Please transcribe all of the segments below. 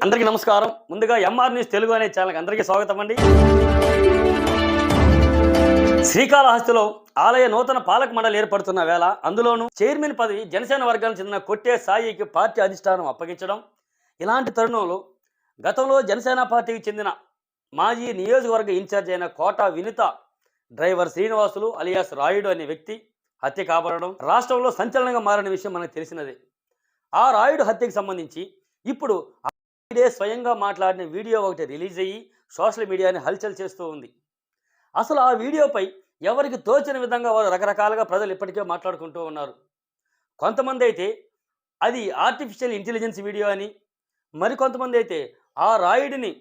అందరికీ నమస్కారం. ముందుగా ఎంఆర్ న్యూస్ తెలుగు అనే ఛానల్కి అందరికీ స్వాగతం అండి. శ్రీకాళహస్తిలో ఆలయ నూతన పాలక మండలి ఏర్పడుతున్న వేళ అందులోనూ చైర్మన్ పదవి జనసేన వర్గానికి చెందిన కొట్టే సాయికి పార్టీ అధిష్టానం అప్పగించడం, ఇలాంటి తరుణంలో గతంలో జనసేన పార్టీకి చెందిన మాజీ నియోజకవర్గ ఇన్ఛార్జ్ అయిన కోట వినుత డ్రైవర్ శ్రీనివాసులు అలియాస్ రాయుడు అనే వ్యక్తి హత్య కాబడడం రాష్ట్రంలో సంచలనంగా మారిన విషయం మనకు తెలిసినదే. ఆ రాయుడు హత్యకు సంబంధించి ఇప్పుడు స్వయంగా మాట్లాడిన వీడియో ఒకటి రిలీజ్ అయ్యి సోషల్ మీడియాని హల్చల్ చేస్తూ ఉంది. అసలు ఆ వీడియోపై ఎవరికి తోచిన విధంగా వారు రకరకాలుగా ప్రజలు ఇప్పటికే మాట్లాడుకుంటూ ఉన్నారు. కొంతమంది అయితే అది ఆర్టిఫిషియల్ ఇంటెలిజెన్స్ వీడియో అని, మరికొంతమంది అయితే ఆ రాయుడిని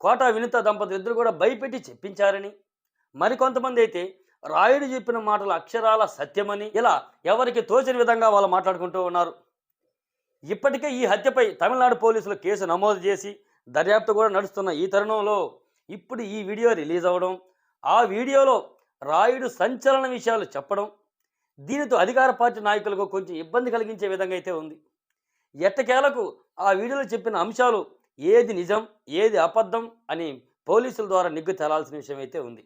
కోట వినుత దంపతులు ఇద్దరు కూడా భయపెట్టి చెప్పించారని, మరికొంతమంది అయితే రాయుడు చెప్పిన మాటలు అక్షరాల సత్యమని, ఇలా ఎవరికి తోచిన విధంగా వాళ్ళు మాట్లాడుకుంటూ ఉన్నారు. ఇప్పటికే ఈ హత్యపై తమిళనాడు పోలీసులు కేసు నమోదు చేసి దర్యాప్తు కూడా నడుస్తున్న ఈ తరుణంలో ఇప్పుడు ఈ వీడియో రిలీజ్ అవ్వడం, ఆ వీడియోలో రాయుడు సంచలన విషయాలు చెప్పడం, దీనితో అధికార పార్టీ నాయకులకు కొంచెం ఇబ్బంది కలిగించే విధంగా అయితే ఉంది. ఎట్టకేలకు ఆ వీడియోలో చెప్పిన అంశాలు ఏది నిజం ఏది అబద్ధం అని పోలీసుల ద్వారా నిగ్గు తేలాల్సిన విషయం అయితే ఉంది.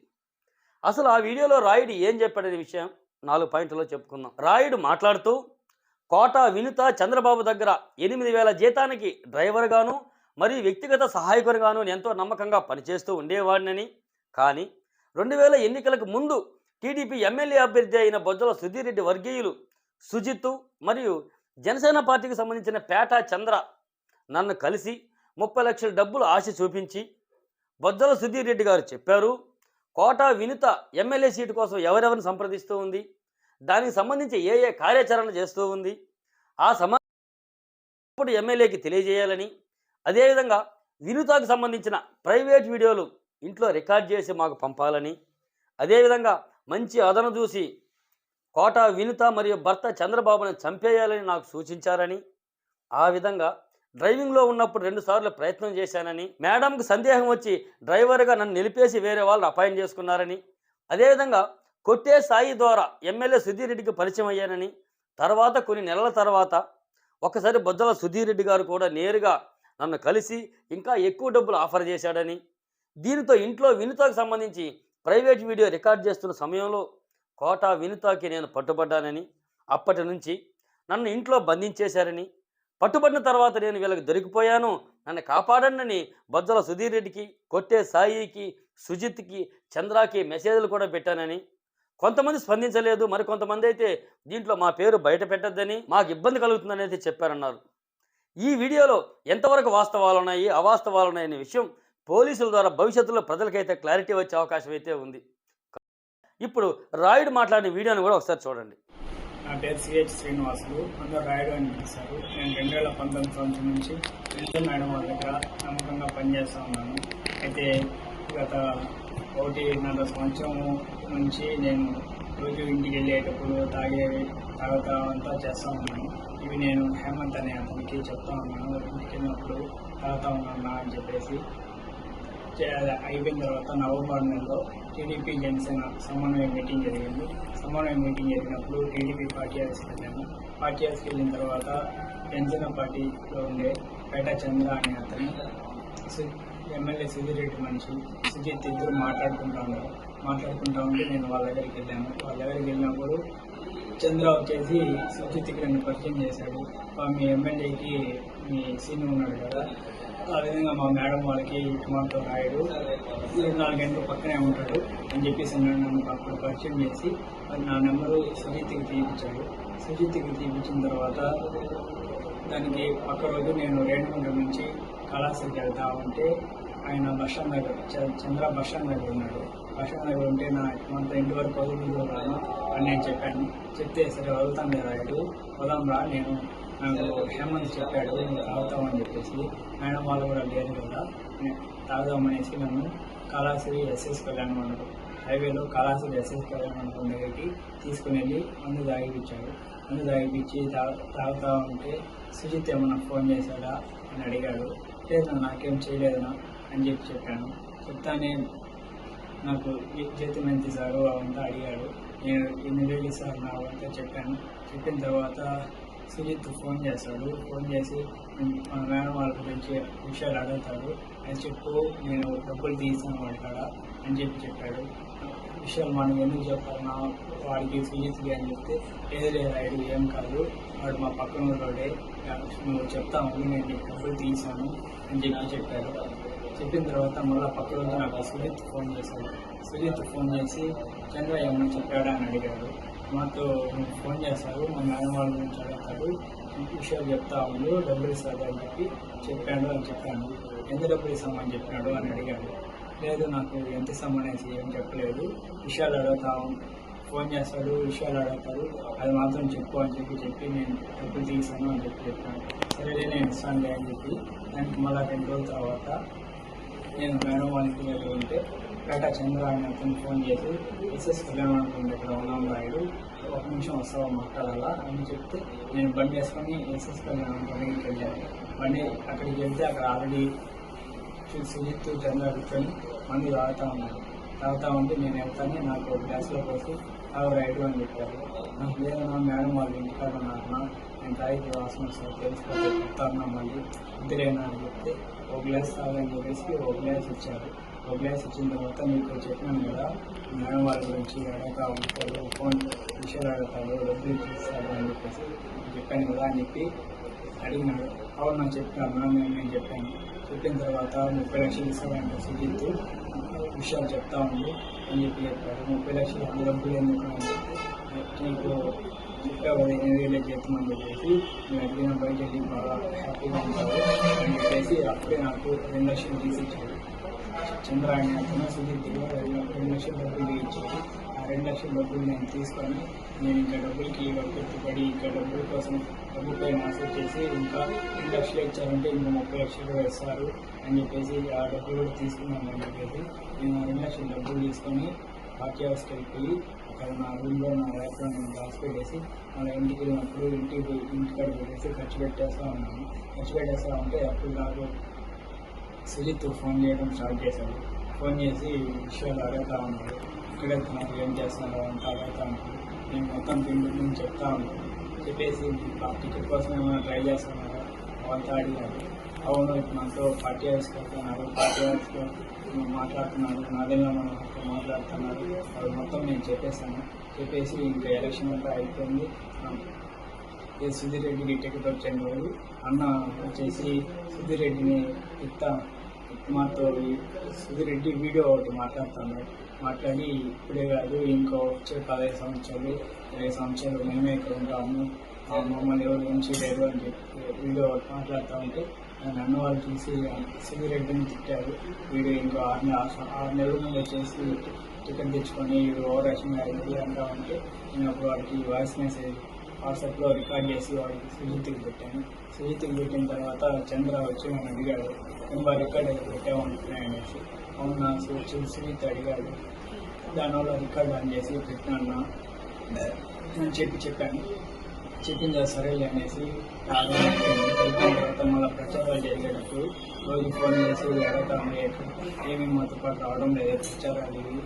అసలు ఆ వీడియోలో రాయుడు ఏం చెప్పాడనే విషయం 4 పాయింట్లలో చెప్పుకుందాం. రాయుడు మాట్లాడుతూ కోట వినుత చంద్రబాబు దగ్గర 8,000 జీతానికి డ్రైవర్గాను మరియు వ్యక్తిగత సహాయకునిగాను ఎంతో నమ్మకంగా పనిచేస్తూ ఉండేవాడినని, కానీ 2000 ఎన్నికలకు ముందు టీడీపీ ఎమ్మెల్యే అభ్యర్థి అయిన బొజ్జల సుధీర్ రెడ్డి వర్గీయులు సుజిత్ మరియు జనసేన పార్టీకి సంబంధించిన పేట చంద్ర నన్ను కలిసి 30 లక్షల డబ్బులు ఆశ చూపించి బొజ్జల సుధీర్ రెడ్డి గారు చెప్పారు, కోట వినుత ఎమ్మెల్యే సీటు కోసం ఎవరెవరిని సంప్రదిస్తూ ఉంది, దానికి సంబంధించి ఏ ఏ కార్యాచరణ చేస్తూ ఉంది, ఆ సమాచారం ఎమ్మెల్యేకి తెలియజేయాలని, అదేవిధంగా వినుతకు సంబంధించిన ప్రైవేట్ వీడియోలు ఇంట్లో రికార్డ్ చేసి మాకు పంపాలని, అదేవిధంగా మంచి అదను చూసి కోట వినుత మరియు భర్త చంద్రబాబును చంపేయాలని నాకు సూచించారని, ఆ విధంగా డ్రైవింగ్లో ఉన్నప్పుడు 2 సార్లు ప్రయత్నం చేశానని, మేడంకు సందేహం వచ్చి డ్రైవర్గా నన్ను నిలిపేసి వేరే వాళ్ళని అపాయింట్ చేసుకున్నారని, అదేవిధంగా కొట్టే సాయి ద్వారా ఎమ్మెల్యే సుధీర్ రెడ్డికి పరిచయం అయ్యానని, తర్వాత కొన్ని నెలల తర్వాత ఒకసారి బొజ్జల సుధీర్ రెడ్డి గారు కూడా నేరుగా నన్ను కలిసి ఇంకా ఎక్కువ డబ్బులు ఆఫర్ చేశాడని, దీనితో ఇంట్లో వినుతకు సంబంధించి ప్రైవేట్ వీడియో రికార్డ్ చేస్తున్న సమయంలో కోట వినుతకి నేను పట్టుబడ్డానని, అప్పటి నుంచి నన్ను ఇంట్లో బంధించేశారని, పట్టుబడిన తర్వాత నేను వీళ్ళకి దొరికిపోయాను, నన్ను కాపాడండి బొజ్జల సుధీర్ రెడ్డికి, కొట్టే సాయికి, సుజిత్కి, చంద్రకి మెసేజ్లు కూడా పెట్టానని, కొంతమంది స్పందించలేదు, మరికొంతమంది అయితే దీంట్లో మా పేరు బయట పెట్టద్దని, మాకు ఇబ్బంది కలుగుతుందని అయితే చెప్పారన్నారు. ఈ వీడియోలో ఎంతవరకు వాస్తవాలు ఉన్నాయి అవాస్తవాలు ఉన్నాయనే విషయం పోలీసుల ద్వారా భవిష్యత్తులో ప్రజలకైతే క్లారిటీ వచ్చే అవకాశం అయితే ఉంది. ఇప్పుడు రాయుడు మాట్లాడిన వీడియోని కూడా ఒకసారి చూడండి. నా పేరు సిహెచ్ శ్రీనివాసులు, అందరూ రాయుడు అని పిలుస్తారు. నేను 2019 సంవత్సరం నుంచి మేడం వాళ్ళ దగ్గర నమ్మకంగా పనిచేస్తూ ఉన్నాను. అయితే గత 1.5 సంవత్సరం నుంచి నేను రోజు ఇంటికి వెళ్ళేటప్పుడు తాగుతా అంతా చేస్తూ ఉన్నాను. ఇవి నేను హేమంత్ అనే అతనికి చెప్తా ఉన్నాను, ఇంటికి వెళ్ళినప్పుడు తాగుతా ఉన్నాను అని చెప్పేసి. అయిపోయిన తర్వాత నవంబర్ నెలలో టీడీపీ జనసేన సమన్వయ మీటింగ్ జరిగింది. సమన్వయ మీటింగ్ జరిగినప్పుడు టీడీపీ పార్టీ ఆఫీస్కి వెళ్ళాను. పార్టీ ఆఫీస్కి వెళ్ళిన తర్వాత జనసేన పార్టీలో ఉండే పేట చంద్ర అనే అతను ఎమ్మెల్యే సుధీర్ రెడ్డి మనిషి సుజిత్ ఇద్దరు మాట్లాడుకుంటూ ఉంటే నేను వాళ్ళ దగ్గరికి వెళ్ళాను. వాళ్ళ దగ్గరికి వెళ్ళినప్పుడు చంద్ర వచ్చేసి సుజిత్కి నన్ను పరిచయం చేశాడు. మీ ఎమ్మెల్యేకి మీ సీన్ ఉన్నాడు కదా, ఆ విధంగా మా మేడం వాళ్ళకి మాతో రాయుడు 4 గంటలు పక్కనే ఉంటాడు అని చెప్పేసి నన్ను అప్పుడు పరిచయం చేసి నా నెంబరు సుజిత్కి తీయించాడు. సుజిత్కి తీయించిన తర్వాత దానికి పక్క రోజు నేను రేణుగుంట నుంచి కళాశాలకు వెళ్తా ఉంటే ఆయన బస్టాండ్ దగ్గర చంద్ర బస్టాండ్ దగ్గర ఉన్నాడు. బస్టాండ్ దగ్గర ఉంటే మనతో ఇంటి వరకు వదులు రాను అని నేను చెప్పాను. చెప్తే సరే వదులుతాను రాయుడు, వదాం రా, నాకు హేమంత్ చెప్పాడు నువ్వు తాగుతామని చెప్పేసి. మేడం వాళ్ళు కూడా లేరు కదా, తాగుదామనేసి నన్ను కాళాశ్రీ ఎస్ఎస్ కళ్యాణ మండపం హైవేలో కాళాశ్రీ ఎస్ఎస్ కళ్యాణ మండపం దగ్గరికి తీసుకుని వెళ్ళి మందు తాగిపించాడు. మందు తాగిపించి తాగుతా ఉంటే సుజిత్ ఏమన్నా ఫోన్ చేశాడా అని అడిగాడు. లేదు నాకేం చేయలేదనా అని చెప్పాను. చెప్తానే నాకు జీతం ఎంత ఇస్తారు అవంతా అడిగాడు. నేను 8,000 ఇస్తారు నా అవంతా చెప్పాను. చెప్పిన తర్వాత సుజిత్ ఫోన్ చేస్తాడు. ఫోన్ చేసి మా మేడం వాళ్ళ గురించి విషయాలు అడుగుతాడు. అని చెప్పు, నేను డబ్బులు తీసాను వాడి కాడ అని చెప్పాడు. విషయాలు మనం ఎందుకు చెప్పాలన్నా వాడికి సుజిత్కి అని చెప్తే, లేదు రాయుడు ఏం కాదు, వాడు మా పక్కన రోడే, నువ్వు చెప్తాము నేను నీకు డబ్బులు తీసాను అని చెప్పాడు. చెప్పిన తర్వాత మళ్ళీ పక్క రోజు నాకు సుజిత్ ఫోన్ చేశాడు. సుజిత్ ఫోన్ చేసి చంద్ర ఏమన్నా చెప్పాడా అని అడిగాడు. మాతో ఫోన్ చేశారు, మా మేడం వాళ్ళ గురించి అడుగుతాడు, విషయాలు చెప్తా ఉండు, డబ్బులు ఇస్తాడు అని చెప్పాను. ఎంత డబ్బులు ఇస్తామని చెప్పినాడు అని అడిగాడు. లేదు నాకు ఎంత ఇస్తామనేసి ఏం చెప్పలేదు, విషయాలు అడుగుతా ఫోన్ చేస్తాడు, విషయాలు అడుగుతాడు, అది మాత్రం చెప్పు అని చెప్పి నేను డబ్బులు తీసాను అని చెప్పాను. సరేలే నేను ఇస్తానులే అని చెప్పి దానికి మళ్ళీ 2 రోజుల తర్వాత నేను మేడం వాళ్ళ ఇంటి దగ్గర ఉంటే పేట చంద్ర అని అతను ఫోన్ చేసి ఎస్ఎస్ కళ్యాణం దగ్గర ఉన్నాం రాయుడు, 1 నిమిషం వస్తావా మాట్లాడాలా అని చెప్తే నేను బండి వేసుకొని ఎస్ఎస్ కళ్యాణం దగ్గరికి వెళ్ళాను. బండి అక్కడికి వెళ్తే అక్కడ ఆల్రెడీ సుజిత్ చంద్ర కూర్చొని మంది తాగుతూ ఉంటే నేను వెళ్తాను, నాకు గ్లాస్లో పోసి రాయుడు అని చెప్పారు. నాకు లేదన్నా మేడం వాళ్ళు ఇంటికాడ ఉన్నారన్నా, నేను తాగితే వాసన వస్తుంది తెలిసిపోతే చెప్తాను మళ్ళీ ఇద్దరేనా అని చెప్తే 1 గ్లాస్ తాగని చెప్పేసి 1 గ్లాస్ ఇచ్చారు. 1 గ్లాస్ ఇచ్చిన తర్వాత మీకు చెప్పినాను కదా, మేడం వాళ్ళ గురించి అడుగుతా ఉంటాడు, ఫోన్ విషయాలు అడుగుతాడు, డబ్బులు ఇస్తాడు అని చెప్పేసి చెప్పాను కదా అని చెప్పి అడిగినాడు. అవును నాకు చెప్పినాను, నేను చెప్పాను. చెప్పిన తర్వాత 30 లక్షలు ఇస్తాడంటే సుజిత్, విషయాలు చెప్తా ఉంది అని చెప్పాడు. 30 లక్షలు అంత డబ్బులు ఎందుకు నీకు చెప్పావు కదా 8,000 చేస్తామని చెప్పేసి నేను అడిగిన బయట వెళ్ళి బాగా హ్యాపీగా ఉంటాడు అని చెప్పేసి అప్పుడే నాకు 2 లక్షలు తీసిచ్చాడు. చంద్ర అని అతను సుజిత్ 2 లక్షల డబ్బులు ఇచ్చాడు. ఆ 2 లక్షల డబ్బులు నేను తీసుకొని నేను ఇంకా డబ్బులకి పెట్టుబడి ఇంకా డబ్బుల కోసం డబ్బుపై ఆశ చేసి ఇంకా 2 లక్షలు ఇచ్చారంటే ఇంకా 30 లక్షలు వేస్తారు అని చెప్పేసి ఆ డబ్బులు కూడా తీసుకున్నాను అని చెప్పేసి నేను 2 లక్షల డబ్బులు తీసుకొని పార్టీ హౌస్కి వెళ్ళిపోయి అక్కడ నా రూమ్లో నా ల్యాప్లో నేను దాచిపెట్టేసి మళ్ళీ ఇంటికి వెళ్ళినప్పుడు ఇంటికాడ పెట్టేసి ఖర్చు పెట్టేస్తూ ఉంటే అప్పుడు నాకు సుజిత్ ఫోన్ చేయడం స్టార్ట్ చేశాడు. ఫోన్ చేసి విషయాలు అడుగుతా ఉన్నాడు, ఇక్కడ నాకు ఏం చేస్తున్నారో అంతా అడుగుతా ఉన్నాడు. నేను మొత్తం నేను చెప్తా ఉన్నాను. చెప్పేసి ఆ టికెట్ కోసం ఏమైనా ట్రై చేస్తున్నారో అవంతా అడిగారు. అవును నాతో పార్టీ హౌస్కి వెళ్తున్నారు, పార్టీ హౌస్లో మాట్లాడుతున్నారు, నాదేమో మాట్లాడుతున్నారు, అది మొత్తం నేను చెప్పేసి ఇంకా ఎలక్షన్ అంతా అయిపోయింది. సుధీర్ రెడ్డికి టికెట్ వచ్చిన రోజు అన్న వచ్చేసి సుధీర్ రెడ్డిని మాతో సుధీర్ రెడ్డి వీడియో ఒకటి మాట్లాడి ఇప్పుడే కాదు ఇంకో వచ్చే 15 సంవత్సరాలు 20 సంవత్సరాలు మేమే ఇక్కడ ఉంటాము, మమ్మల్ని ఎవరు ఏం చేయలేరు అని చెప్పి వీడియో మాట్లాడుతూ ఉంటే నన్ను వాళ్ళు చూసి సుధీర్ రెడ్డిని తిట్టారు. వీడు ఇంకో 6 నెలల ముందు వచ్చేసి టికెట్ తెచ్చుకొని ఓవర్ యాక్షన్ అయింది అంటా ఉంటే నేను అప్పుడు వాడికి వాయిస్ మెసేజ్ వాట్సాప్లో రికార్డ్ చేసి వాడికి సుజిత్కి పెట్టాను. సుజిత్కి పెట్టిన తర్వాత చంద్ర వచ్చి నన్ను అడిగాడు, ఇంకా రికార్డ్ అయితే పెట్టామనుకున్నాయి అనేసి. అవునా సుజిత్ అడిగాడు, దానివల్ల రికార్డ్ ఆన్ చేసి పెట్టినా నేను చెప్పాను. చెప్పింది సరేలే అనేసి అయిపోయిన తర్వాత మళ్ళీ ప్రచారాలు జరిగేటప్పుడు రోజు ఫోన్ చేసి అడగతాము ఏమేమి మాతో పాటు రావడం లేదు, ప్రచారాలు ఇవి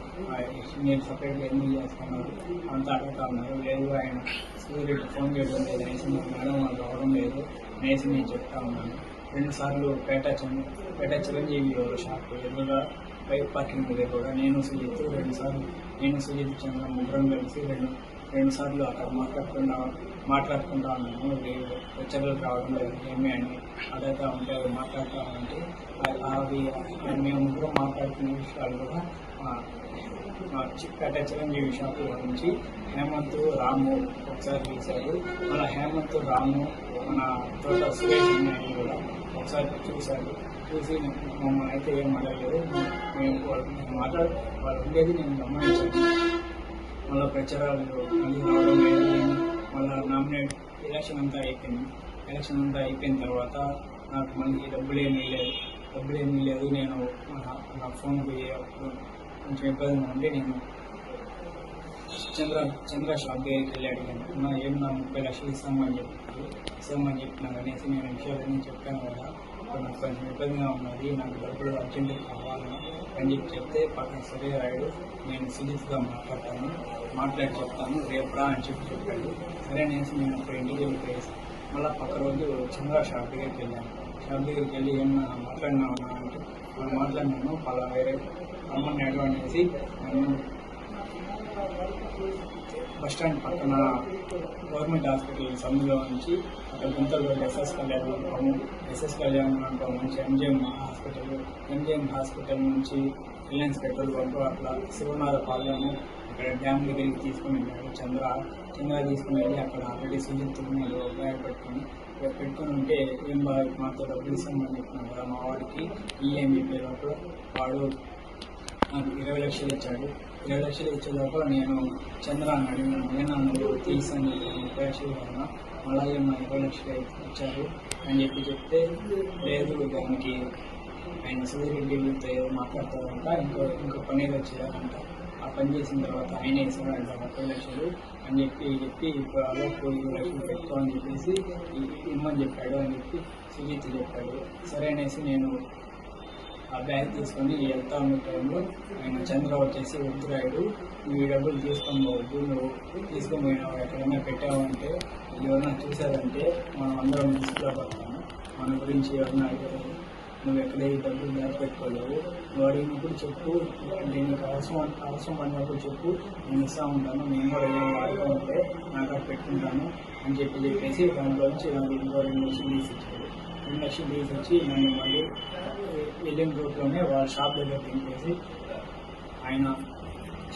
మీరు సపరేట్గా ఎందుకు చేస్తున్నారు అంతా అడుగుతా ఉన్నారు. లేదు ఆయన సూర్యుడు ఫోన్ చేయడం లేదు అనేసి మేడం వాళ్ళు రావడం లేదు అనేసి నేను చెప్తా ఉన్నాను. 2 సార్లు పేట చిరంజీవి షాప్ ఎదురుగా బైక్ పార్కింగ్ మీద కూడా నేను సుజిత్ 2 సార్లు చంద్ర ముగ్గురం కలిసి 2 సార్లు అక్కడ మాట్లాడుకుంటా ఉన్నాను. ప్రచారాలు రావడం లేదు ఏమి అని అడుగుతా ఉంటే అవి మాట్లాడుతూ ఉంటే అవి మేము ముగ్గురం మాట్లాడుకునే విషయాలు కూడా పేట చిరంజీవి షాపు నుంచి హేమంత్ రాము ఒకసారి చూశారు. మన హేమంత్ రాము మన తోట సురేష్ అన్నయ్య కూడా ఒకసారి చూశారు. చూసి మమ్మల్ని అయితే ఏం అడగలేదు, మేము వాళ్ళు ఉండేది నేను గమనించాను. మళ్ళీ ప్రచారాలు మళ్ళీ రావడం లేదు, మళ్ళీ నామినేట్ ఎలక్షన్ అంతా అయిపోయిన తర్వాత నాకు మళ్ళీ డబ్బులు ఏమీ లేదు. నేను నా ఫోన్ పోయి అప్పుడు కొంచెం ఇబ్బందిగా ఉండి నేను చంద్ర షాప్ దగ్గరికి వెళ్ళి అడిగాను, ఏమన్నా 30 లక్షలు ఇస్తామని చెప్పినా అనేసి నేను విషయాలన్నీ చెప్పాను కదా, ఇప్పుడు నాకు కొంచెం ఇబ్బందిగా ఉన్నది, నాకు డబ్బులు అర్జెంటుగా కావాలని అని చెప్తే పక్కన సరే రాయుడు నేను సీరియస్గా మాట్లాడి చెప్తాను రేపు రా అని చెప్పాడు. సరే అనేసి నేను అప్పుడు ఇంటికి వెళ్ళిపోయేసి మళ్ళీ పక్క రోజు చంద్ర షాప్ దగ్గరికి వెళ్ళాను. షాప్ దగ్గరికి వెళ్ళి ఏమన్నా మాట్లాడినా అంటే వాళ్ళు మాట్లాడినాను అలా వేరే రమ్మన్నాడు అనేసి నన్ను బస్ స్టాండ్ పక్కన గవర్నమెంట్ హాస్పిటల్ సమ్మెలో నుంచి అక్కడ గుంతలో ఎస్ఎస్ కళ్యాణ్ మండపం నుంచి ఎంజిఎం హాస్పిటల్ నుంచి రిలయన్స్ పెట్రోల్ బంక్ అట్లా శివనాథపాలెము అక్కడ డ్యామ్ దగ్గరికి తీసుకుని వెళ్ళాడు. చంద్ర తీసుకుని వెళ్ళి అక్కడ ఆల్రెడీ సుజిత్ పెట్టుకుని ఉంటే ఏం బాగా మాతో డబ్బులు ఇస్తామని చెప్పినాను కదా మా వాడికి ఈఎంఈ పేరు వాడు నాకు 20 లక్షలు ఇచ్చాడు. 20 లక్షలు ఇచ్చే లోపల నేను చంద్ర అని అడిగినాను, నేను నువ్వు తీసాను 30 లక్షలు కన్నా అలాగే మా 20 లక్షలు ఇచ్చారు అని చెప్తే లేదు దానికి ఆయన సూర్యరెడ్డితో ఏదో మాట్లాడతారంట, ఇంకో పని ఏదో చేయాలంట, ఆ పని చేసిన తర్వాత ఆయన వేసాడంట 30 లక్షలు అని చెప్పి ఇప్పుడు అలోపు 20 లక్షలు పెట్టుకోవాలని చెప్పేసి ఇమ్మని చెప్పాడు అని చెప్పి సుజిత్ చెప్పాడు. సరే అనేసి నేను ఆ బ్యాగ్ తీసుకొని వెళ్తా ఉన్న టైంలో ఆయన చంద్ర వచ్చేసి వద్దురాయుడు నువ్వు ఈ డబ్బులు తీసుకొని పోవద్దు, నువ్వు తీసుకొని పోయినావు ఎక్కడైనా పెట్టావంటే ఎవరైనా చూసారంటే మనం అందరం మిస్లో పడతాము, మన గురించి ఎవరైనా నువ్వు ఎక్కడ ఈ డబ్బులు దాచిపెట్టుకోలేవు, నువ్వు అడిగినప్పుడు చెప్పు, దీనికి అవసరం అన్నప్పుడు చెప్పు, నేను ఇస్తూ ఉంటాను, నేను కూడా ఏం వాడుకుంటే నాకు అక్కడ పెట్టుకుంటాను అని చెప్పేసి దాంట్లోంచి నాకు ఇంకో 2 లక్షలు తీసిచ్చాడు. 2 లక్షలు తీసి నన్ను మళ్ళీ వెళ్ళిన రూట్లోనే వాళ్ళ షాప్ దగ్గర దింపేసి ఆయన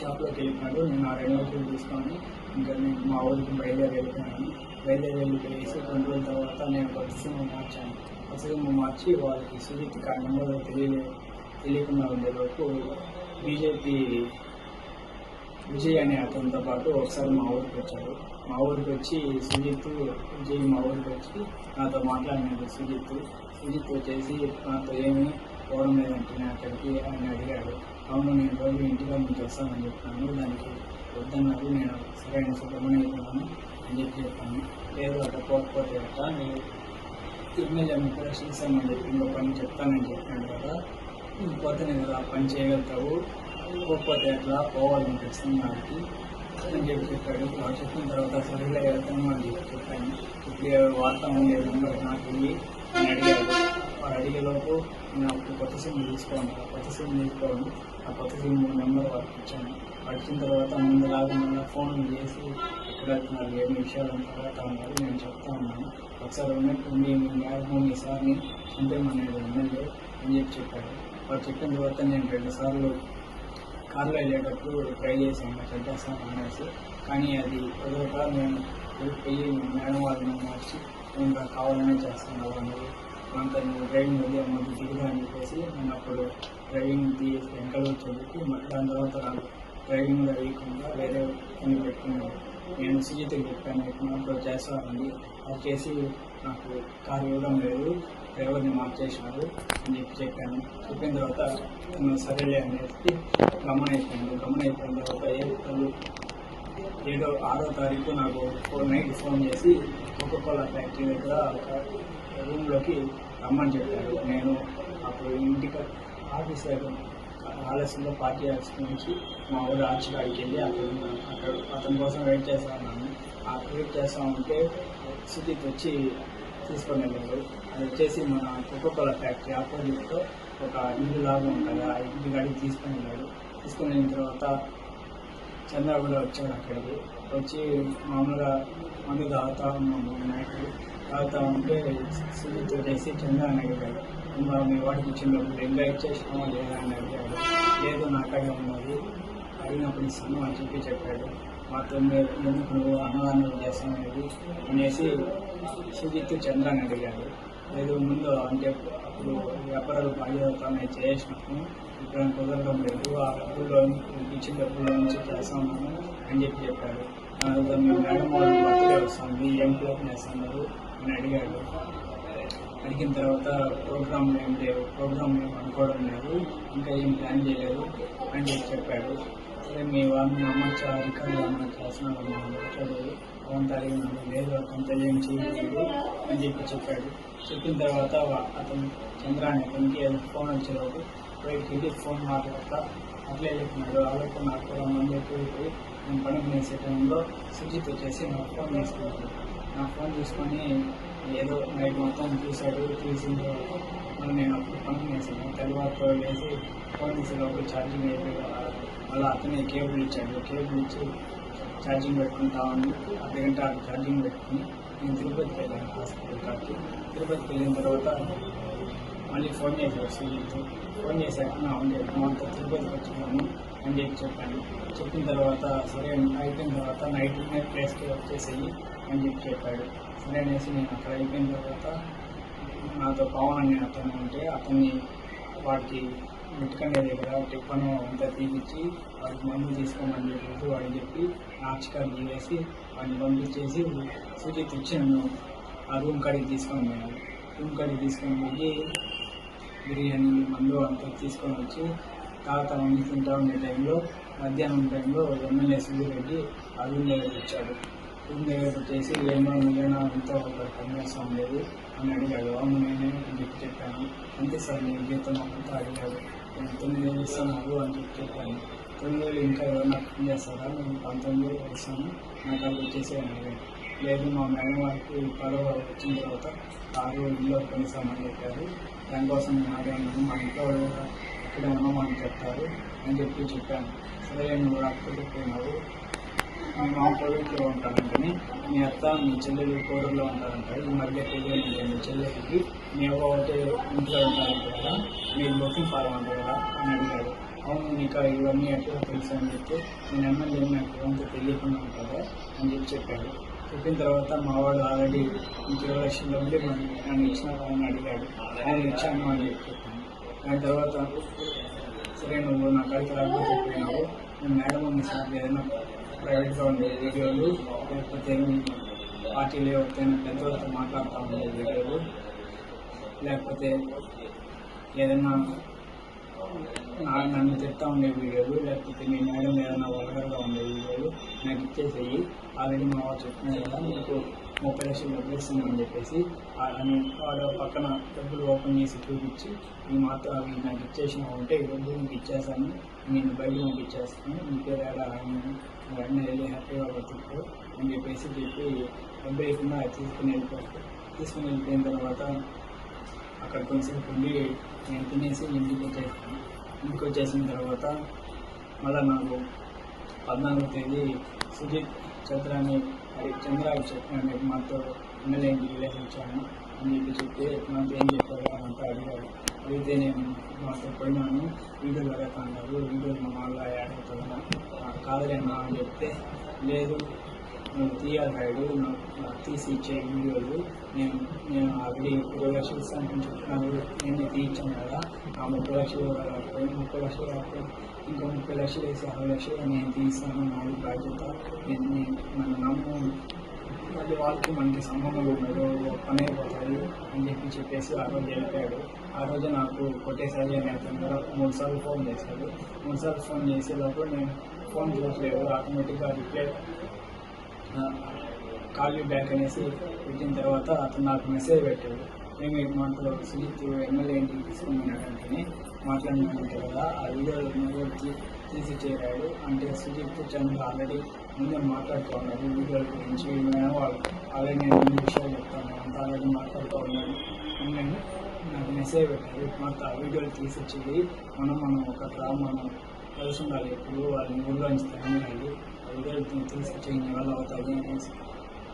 షాప్లోకి వెళ్ళిపోయాడు. నేను ఆ 2 లక్షలు తీసుకొని ఇంకా నేను మా ఊరికి వెళ్ళిపోయాను. వెళ్ళిపోయేసి 2 రోజుల తర్వాత నేను కొత్త సిమ్ మార్చి వాళ్ళకి సుజిత్ నెంబర్ తెలియకుండా ఉండేలోపు బీజేపీ విజయ్ అనే అతనితో పాటు ఒకసారి మా ఊరికి వచ్చాడు. మా ఊరికి వచ్చి విజయ్ మా ఊరికి వచ్చి నాతో మాట్లాడినాడు. సుజిత్ వచ్చేసి నాతో ఏమీ పోవడం లేదంటే నేను అక్కడికి ఆయన అడిగాడు. అవును నేను రోజు ఇంటిలో నుంచి వస్తానని చెప్పాను, దానికి వద్దన్నారు, నేను సరైన సుఖమని అయిపోయాను అని చెప్పాను. లేదు అట్లా పోకపోతే అట్ట నేను ఎమ్మెల్యే కూడా చేశామని చెప్పి ఇంకో పని చెప్తానని చెప్పాను కదా, పోతేనే కదా పని చేయగలుగుతావు, పోకపోతే అట్లా పోవాలని ఖచ్చితంగా వాడికి అని చెప్పాడు. వాడు చెప్పిన తర్వాత సరిగ్గా వెళ్తాను అని చెప్పాను. ఇప్పుడు వార్తా ఉండేది నెంబర్ నాకు వెళ్ళి అని అడిగాడు. వాడు అడిగేలోపు నేను అప్పుడు కొత్త సిమ్ తీసుకోండి, ఆ కొత్త సిమ్ నెంబర్ వాడికి ఇచ్చాను. వచ్చిన తర్వాత ముందులాగా మళ్ళీ ఫోన్ చేసి ఎక్కడ వెళ్తున్నారు ఏమి విషయాలు తర్వాత ఉన్నారు నేను చెప్తా ఉన్నాను. ఒకసారి ఉన్నట్టుండి మీ సార్ని చంపేమనేది ఎమ్మెల్యే అని చెప్పాడు. వాడు చెప్పిన తర్వాత నేను 2 సార్లు కార్లో వెళ్ళేటప్పుడు ట్రై చేశాను చంపేస్తాను అనేసి, కానీ అది కుదరక నేను పోయి మేడం వాళ్ళని మార్చి ఇంకా కావాలనే చేస్తాను అన్నది అంత నేను డ్రైవింగ్ వదిలే ముందు దిగుదా అని చెప్పేసి నేను అప్పుడు డ్రైవింగ్ వెంకలు చదివి దాని తర్వాత నాకు డ్రైవింగ్లో వేయకుండా వేరే పని పెట్టుకున్నాను. నేను సుజిత్కి చెప్పాను ఇప్పుడు చేస్తానండి, అది చేసి నాకు కారు ఇవ్వడం లేదు, డ్రైవర్ని మార్చేసినారు అని చెప్పాను. చెప్పిన తర్వాత నేను సరేలే అనేసి గమనైపోయిన తర్వాత ఏప్రిల్ 6వ తారీఖు నాకు నైట్ ఫోన్ చేసి కోకోకోలా ఫ్యాక్టరీ దగ్గర రూమ్లోకి రమ్మని చెప్పారు. నేను అప్పుడు ఇంటికి ఆఫీస్ దగ్గర ఆలస్యంలో పార్టీ ఆఫీస్ నుంచి మా ఊరు ఆర్చికాడికి వెళ్ళి అక్కడ అతని కోసం వెయిట్ చేస్తా ఉన్నాను. ఆ వెయిట్ చేస్తూ ఉంటే సుజిత్ వచ్చి తీసుకొని వెళ్ళాడు. అది వచ్చేసి మన కోకోకోలా ఫ్యాక్టరీ ఆపోజిట్లో ఒక ఇల్లు లాగా ఉంటుంది, ఆ ఇంటి గాడికి తీసుకొని వెళ్ళాడు. తీసుకొని వెళ్ళిన తర్వాత చంద్ర కూడా వచ్చాడు. అక్కడికి వచ్చి మామూలుగా మందు తాగుతూ ఉన్నాము, తాగుతూ ఉంటే సుజిత్ వచ్చేసి చంద్ర అని అడిగాడు, ఇంకా మీ వాడికి ఇచ్చిన ఇంకా ఇచ్చేసినామా లేదా అని అడిగాడు. లేదు నాకడే ఉన్నది, అడిగినప్పుడు ఇస్తాను అని చెప్పాడు. మాతో ఎందుకు నువ్వు అన్నదానం చేస్తాననేది అనేసి సుజిత్ చంద్ర అని అడిగాడు. లేదు ముందు అంటే అప్పుడు వ్యాపారాలు బాగా చేసినప్పుడు ఇప్పుడు కుదరడం లేదు, ఆ డబ్బుల్లో ఇచ్చిన డబ్బుల్లో నుంచి చేస్తాను అని చెప్పాడు. మీ మేడం వాళ్ళు బర్త్డే వస్తుంది, ఏం ప్లాన్ చేస్తున్నారు అని అడిగాడు. అడిగిన తర్వాత ప్రోగ్రామ్ ఏం అనుకోవడం లేదు, ఇంకా ఏం ప్లాన్ చేయలేదు అని చెప్పాడు. సరే మీ వాళ్ళని అమ్మచ్చా రికార్డు ఏమన్నా చేస్తున్నాను మాట్లాడేది అవంతా అడిగినాను. లేదు కొంత ఏం చేయలేదు అని చెప్పాడు. చెప్పిన తర్వాత అతను చంద్ర అనే అతనికి ఫోన్ వచ్చేలోపు బయటికి ఫోన్ మాట్లాడతా అట్లే చెప్పినాడు. అలాగే నాకు కూడా మంది ఎక్కువ నేను పని చేసే టైంలో సుజిత్ వచ్చేసి నాకు ఫోన్ తీసుకున్నాడు. నా ఫోన్ తీసుకొని ఏదో నైట్ మొత్తం చూశాడు. చూసిన తర్వాత మళ్ళీ నేను అప్పుడు పని చేశాను. తెల్లవారుతో వేసి ఫోన్ తీసేటప్పుడు ఛార్జింగ్ అయిపోయి మళ్ళీ అతనే కేబుల్ ఇచ్చాడు. కేబుల్ ఇచ్చి ఛార్జింగ్ పెట్టుకుంటామని అర్ధగంట ఛార్జింగ్ పెట్టుకుని నేను తిరుపతికి వెళ్ళాను హాస్పిటల్ కాడికి. తిరుపతికి వెళ్ళిన తర్వాత మళ్ళీ ఫోన్ చేశాడు సుజిత్. ఫోన్ చేశాక అంతా తిరుపతికి వచ్చాను అని చెప్పాను. చెప్పిన తర్వాత సరే అయిపోయిన తర్వాత నైట్ ప్లేస్కి వచ్చేసేయి అని చెప్పాడు. సరే అనేసి నేను అక్కడ అయిపోయిన తర్వాత నాతో పవన్ అనే అతను ఉంటే అతన్ని వాడికి ముట్టుకనే దగ్గర టిప్పను అంతా తీపిచ్చి వాడికి మందు తీసుకోమని చెప్పేసి వాడికి చెప్పి నాచికాలు తీసేసి వాడిని పంపించేసి సుజిత్ ఇచ్చి నన్ను ఆ రూమ్ కాడికి తీసుకొని పోయాను. రూమ్ కాడికి తీసుకొని పోయి బిర్యానీ మందు అంతా తీసుకొని వచ్చి తాగుతామని తింటా ఉండే టైంలో మధ్యాహ్నం టైంలో ఎమ్మెల్యే సుబ్బిరెడ్డి ఆ రూమ్ దగ్గరికి వచ్చాడు. రూమ్ దగ్గరకు వచ్చేసి ఏమో నువ్వేనా అంతా ఒక పనిచేస్తూ ఉండేది అని అడిగాడు. అవును నేనే అని చెప్పాను. అంతే సార్ నేను జీతం అంతా అడిగాడు. నేను 9,000 ఇస్తున్నాను అని చెప్పాను. 9,000 ఇంకా ఎవరైనా పని చేస్తారా? నేను 19,000 ఇస్తాను, నాకు అది వచ్చేసి అడిగాడు. లేదు మా మేడం వారికి 10వ వచ్చిన తర్వాత 6 ఇల్లు కొనిస్తామని చెప్పారు. దానికోసం నేను అడిగాను. మా ఇంట్లో ఇక్కడే ఉన్నామని చెప్తారు అని చెప్పాను. సరే నువ్వు రాకపోతే పోయినావు, మా పొరుగులో ఉంటానంటని మీ అత్త మీ చెల్లెలు కోరులో ఉంటారంటారు. ఈ మధ్య తెలియదు మీ చెల్లెలకి మీ అవ్వ ఒకటే ఇంట్లో ఉంటారంట కదా, మీరు బుకింగ్ ఫారం అంటారు కదా అని అడిగాడు. అవును నీకు ఇవన్నీ ఎట్లా తెలుసు అని చెప్తే నేను ఎమ్మెల్యే నాకు ఇవంతా తెలియకుండా ఉంటుందా అని చెప్పాడు. చెప్పిన తర్వాత మా వాడు ఆల్రెడీ 20 లక్షలు ఉండి మరి నన్ను ఇచ్చినావు అని అడిగాడు. నేను ఇచ్చాను అని చెప్పాను. దాని తర్వాత సరే నువ్వు నా కాడికి రాకపోతే పోయినావు, నేను మేడం ఉంది సార్ ఏదైనా ప్రైవేట్గా ఉండే వీడియోలు లేకపోతే పార్టీలు ఎవరికైనా పెద్దవాళ్ళతో మాట్లాడుతూ ఉండే వీడియోలు లేకపోతే ఏదైనా నన్ను తిడతా ఉండే వీడియోలు లేకపోతే మీ మేడం ఏదైనా వల్గర్గా ఉండే వీడియోలు నాకు ఇచ్చేసేయి. ఆల్రెడీ మా వాడు చెప్పినా కదా మీకు 30 లక్షలు డబ్బులు ఇస్తున్నామని చెప్పేసి వాడు పక్కన డబ్బులు ఓపెన్ చేసి చూపించి ఈ మాత్రం అవి నాకు ఇచ్చేసినావు అంటే ఈ డబ్బులు నీకు ఇచ్చేసాను, నేను బయట పంపించేస్తాను, నీ పేరు ఏడా వెంటనే వెళ్ళి హ్యాపీగా బతుకు అని చెప్పేసి చెప్పి డబ్బు వేయకుండా తీసుకుని వెళ్ళిపోయిన తర్వాత అక్కడ కొంచెంసేపు ఉండి నేను తినేసి ఇంటికి వచ్చేసిన తర్వాత మళ్ళీ నాకు 14వ తేదీ సుజిత్ చంద్రాన్ని చంద్రాకి చెప్పిన మాతో ఎమ్మెల్యే ఇంటికి వెళ్ళేసి వచ్చాను అని చెప్తే మాతో ఏం చెప్పారు అంతా అడిగారు. అడిగితే నేను మాతో పోయినాను, వీడియోలు అడగన్నారు, వీడియోలు మన వాళ్ళ యాడ్ అవుతుందా కాదులేనా అని చెప్తే లేదు నువ్వు తీయాలి రాయుడు, నాకు తీసి ఇచ్చే వీడియోలు నేను ఆల్రెడీ 20 లక్షలు ఇస్తానని చెప్తున్నాను, నేను తీయించాను కదా, ఆ 30 లక్షలు 30 లక్షలు కాకపోతే ఇంకో 30 లక్షలు వేసి 60 లక్షలు నేను తీస్తాను, నాలుగు బాధ్యత, నన్ను నమ్ము, అది వాళ్ళకి మనకి సంబంధం ఉండదు, పని అయిపోతుంది అని చెప్పేసి ఆ రోజు వెళ్ళిపోయాడు. ఆ రోజు నాకు కొట్టేసారి అని అతను 3 సార్లు ఫోన్ చేశాడు. 3 సార్లు ఫోన్ చేసేటప్పుడు నేను ఫోన్ చూసలేదు, ఆటోమేటిక్గా రిప్లై కాల్ యూ బ్యాక్ అనేసి పెట్టిన తర్వాత అతను నాకు మెసేజ్ పెట్టాడు. మేము మాటలో సుజిత్ ఎమ్మెల్యే ఇంటికి తీసుకున్నాడంటే మాట్లాడినాడంటే కదా ఆ వీడియోలు తీసి చేరాడు అంటే సుజిత్ చంద్ర ఆల్రెడీ ముందే మాట్లాడుతూ ఉన్నారు వీడియోల గురించి, వాళ్ళు ఆల్రెడీ నేను అన్ని విషయాలు చెప్తాను అంతా ఆల్రెడీ మాట్లాడుతూ ఉన్నాను అని నాకు మెసేజ్ పెట్టారు. మాకు ఆ వీడియోలు తీసిచ్చేది మనం ఒక మనం కలిసి ఉండాలి, ఎప్పుడు వాళ్ళని ఊళ్ళో నుంచి తగ్గినాలి, ఆ వీడియోలు తీసుకొచ్చేయని వల్ల అవుతుంది అనేసి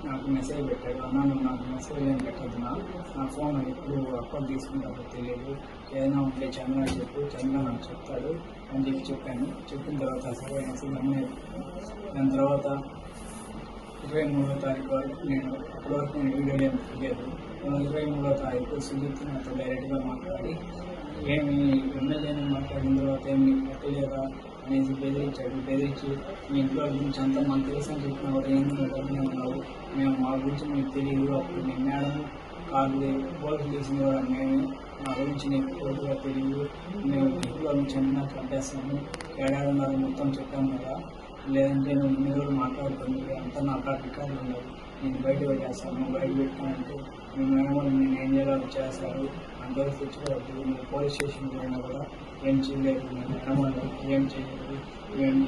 నాకు మెసేజ్ పెట్టాడు. అన్నా నువ్వు నాకు మెసేజ్ ఏం పెట్టద్దు, నా ఫోన్ ఎప్పుడు అకౌంట్ తీసుకుంటాడో తెలియదు, ఏదైనా ఉంటే చంద్ర చెప్పు, చంద్ర నాకు చెప్తాడు అని చెప్పాను. చెప్పిన తర్వాత సరే అనేసి దాని తర్వాత 23వ తారీఖు వరకు నేను అప్పటి వరకు నేను వీడియోలు ఏం తెలియదు. 23వ తారీఖు సుజిత్ నాతో డైరెక్ట్గా మాట్లాడి ఏమి ఎమ్మెల్యేని మాట్లాడిన తర్వాత ఏమి పెట్టలేదా అనేసి బెదిరించి మీ ఇంట్లో గురించి అంతా మాకు తెలుసు అని చెప్పిన కూడా ఏం డబ్బునే ఉన్నావు, మేము మా గురించి మీకు తెలియదు, అప్పుడు మీ మేడం కాదు పోలీసులు తీసింది కూడా మేము మా గురించి నీకు పూర్తిగా తెలియదు, మేము ఇంట్లో నుంచి అన్నా కట్టేస్తాము, ఏడాదిన్నర మొత్తం చెప్పాము కదా, లేదంటే నువ్వు ఇన్ని రోజులు మాట్లాడుతుంది అంతా నా రికార్డులు ఉండవు, నేను బయట పెట్టేస్తాను, బయట పెట్టానంటే మీ మేడం నేను ఏం చేయాలో చేస్తారు అందరూ తెచ్చుకోవద్దు, మీరు పోలీస్ స్టేషన్కి పోయినా కూడా ఏం చేయలేదు, నేను మేడం ఏం చేయలేదు,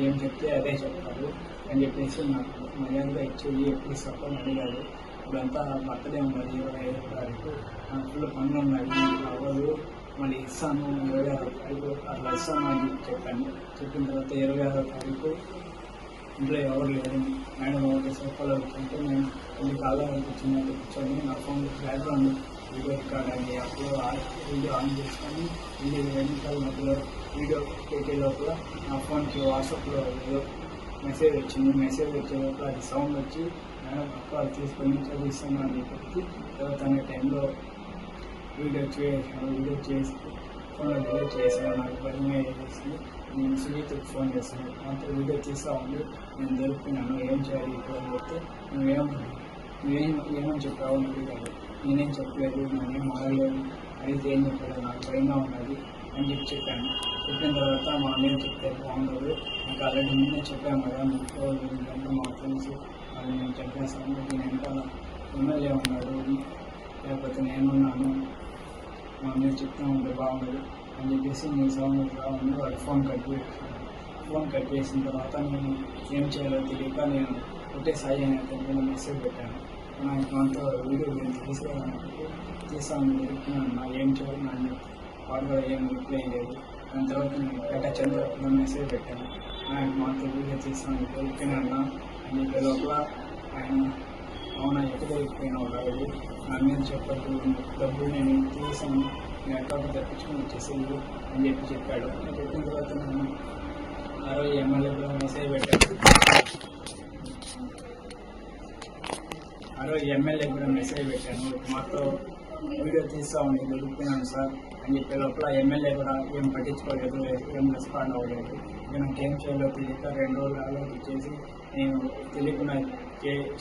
ఏం చెప్తే అదే చెప్తారు అని చెప్పేసి నాకు మర్యాదగా ఇచ్చేది ఎప్పుడు ఇస్తాను అడిగాడు. ఇప్పుడంతా బర్త్డే ఉన్నది 25వ తారీఖు, నాకు ఫుల్ పనులు ఉన్నాయి, అవ్వదు, మళ్ళీ ఇస్తాను 26వ తారీఖు అట్లా ఇస్తాను అని చెప్పాను. చెప్పిన తర్వాత 26వ తారీఖు ఇంట్లో ఎవరు లేరు. మేడం ఒకటి సోఫాలో కూర్చుంటే నేను కొన్ని కాళ్ళ వరకు చిన్నట్టు కూర్చొని నా ఫోన్ బ్యాక్గ్రౌండ్ వీడియో రికార్డ్ అయ్యి అప్పుడు వీడియో ఆన్ చేసుకొని 2 నిమిషాల మధ్యలో వీడియో పెట్టే లోపల నా ఫోన్కి వాట్సాప్లో ఏదో మెసేజ్ వచ్చింది. మెసేజ్ వచ్చే లోపల అది సౌండ్ వచ్చి మేడం అక్క తీసుకొని చదివిస్తాను అని చెప్పి తర్వాత అనే టైంలో వీడియో చేసి ఫోన్లో డిలీట్ చేసాను. నాకు భయమే వేసి నేను సునీతకు ఫోన్ చేశాను. అంత వీడియో తీస్తా ఉంది, నేను దొరుకుతున్నాను, ఏం చేయాలి ఇప్పుడు అని చెప్తే నువ్వేమని చెప్పావు అని అడిగాడు. నేనేం చెప్పలేదు, నేనేం మారలేదు, అయితే ఏం చెప్పాడు, నాకు భయంగా ఉన్నది అని చెప్పాను. చెప్పిన తర్వాత మా అన్నయ్య చెప్తే బాగుండదు, నాకు ఆల్రెడీ ముందే చెప్పాను కదా, మీకు ఎందుకంటే మా ఫ్రెండ్స్ అది నేను చెప్పేస్తాను, నేను వెనకాల ఎమ్మెల్యే ఉన్నాడు, లేకపోతే నేనున్నాను, మా అన్నయ్య చెప్తూ ఉంటే బాగుండదు అని చెప్పేసి నేను సౌండ్ రావాలి వాడు ఫోన్ కట్ చేశాను. ఫోన్ కట్ చేసిన తర్వాత నేను ఏం చేయాలో తెలియక నేను ఒకటే సాయి అనే అతనికి మెసేజ్ పెట్టాను. నాకు అంతా వీడియో గురించి తీసాను దొరికినా ఏం చేయాలి నన్ను వాడు కూడా ఏం రిప్లై లేదు. దాని తర్వాత నేను పేట చంద్ర మెసేజ్ పెట్టాను, నాకు మాత్రం వీడియో తీసాను దొరికినా అని చెప్పే లోపల ఆయన అవునా ఎక్కడ దొరికిపోయినావు రాదు, నా మీద చెప్పట్టు డబ్బులు నేను తీసాను, నేను అకౌంట్ తెప్పించుకొని వచ్చేసేది అని చెప్పాడు. చెప్పిన తర్వాత నేను ఆ రోజు ఎమ్మెల్యే కూడా మెసేజ్ పెట్టాను. మాతో వీడియో తీస్తా ఉండి దొరికిపోయినాను సార్ అని చెప్పే లోపల ఎమ్మెల్యే కూడా ఏం పట్టించుకోలేదు, ఏం రెస్పాండ్ అవ్వలేదు. నాకేం చేయాలో తెలియక 2 రోజులు ఆలోచించేసి నేను తెలియకుండా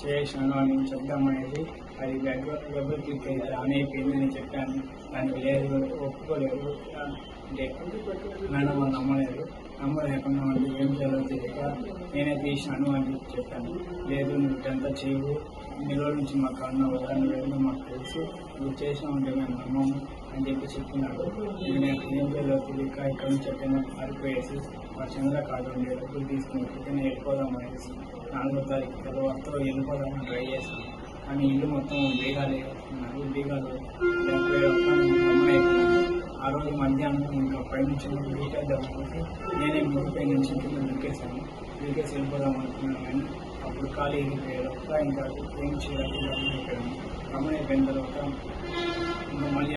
చేసాను అని చెప్దామనేది అది డబ్బులు క్లిక్ అయితే ఆన్ అయిపోయింది అని చెప్పాను. దానికి లేదు, ఒప్పుకోలేదు, అంటే మేడం వాళ్ళు నమ్మలేకుండా వాళ్ళు ఏం చేయాలో తెలియక నేనే తీసాను అని చెప్పాను. లేదు నువ్వు ఇటంతా చేయవు, ఇన్ని రోజుల నుంచి మాకు అన్నావు కదా, నువ్వేమో మాకు తెలుసు, నువ్వు చేసినా ఉంటే మేము నమ్మము అని చెప్పినాడు. నేను ఏం చేయాలో తెలియక ఇక్కడ నుంచి చెప్పిన పారిపోయేసి వాడు చంద్ర కాదు ఉండే డబ్బులు తీసుకుని నేను వెళ్ళిపోదాం అనేసి 4వ తారీఖు తర్వాత వెళ్ళిపోదామని ట్రై చేశాను. కానీ ఇల్లు మొత్తం బీగాలు వేస్తున్నారు, బీగాలు ఆ రోజు మధ్యాహ్నం ఇంకా పైనుంచి బీటేద్దామని నేనే ముగ్గుపై నుంచి దుక్కేసాను. దుక్కేసి వెళ్ళిపోదాం అనుకున్నాను. కానీ అప్పుడు ఖాళీ వెళ్ళిపోయారు, ఇంకా ఏం చేయాలి గమనైపోయిన తర్వాత ఇంకా మళ్ళీ